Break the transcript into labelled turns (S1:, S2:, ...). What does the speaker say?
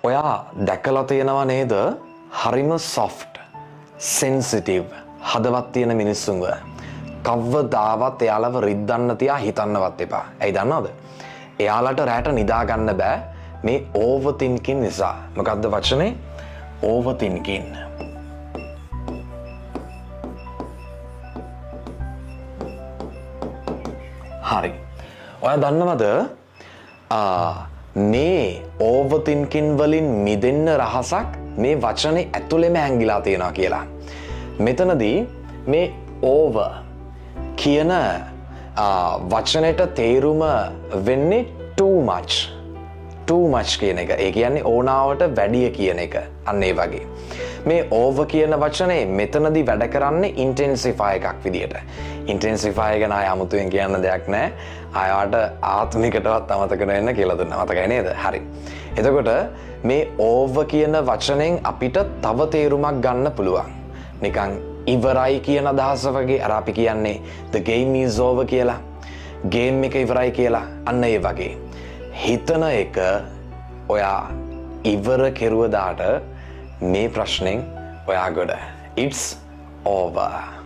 S1: ඔයා දැකලා තියෙනවා නේද? හරිම soft, sensitive, හදවත් තියෙන මිනිස්සුන්ව කවදාවත් එයාලව රිද්දන්න තියා හිතන්නවත් එපා. ඇයි දන්නවද? එයාලට රැට නිදා ගන්න බෑ මේ overthinking නිසා. මොකද්ද වචනේ? overthinking. හරි. ඔයා දන්නවද මේ overthinking වලින් මිදෙන්න රහසක් මේ වචනේ ඇතුළෙම හැංගිලා තියෙනවා කියලා. මෙතනදී මේ over කියන වචනෙට තේරුම වෙන්නේ too much කියන එක. ඒ කියන්නේ ඕනාවට වැඩිය කියන එක. අන්න ඒ වගේ. මේ over කියන වචනේ මෙතනදී වැඩ කරන්නේ intensify එකක් විදියට. intensify ගැන ආය අමුතුවෙන් කියන්න දෙයක් නැහැ. ආයාට ආත්මිකටවත් අමතක වෙන්න කියලා දුන්නා. මතකයි නේද? හරි. එතකොට මේ over කියන වචනෙන් අපිට තව තේරුමක් ගන්න පුළුවන්. නිකන් ඉවරයි කියන අදහස වගේ. අර අපි කියන්නේ the game is over කියලා. game එක ඉවරයි කියලා. අන්න ඒ වගේ. හිතන එක ඔයා ඉවර කෙරුවදාට මේ ප්‍රශ්නෙන් ඔයා ගොඩ. It's over.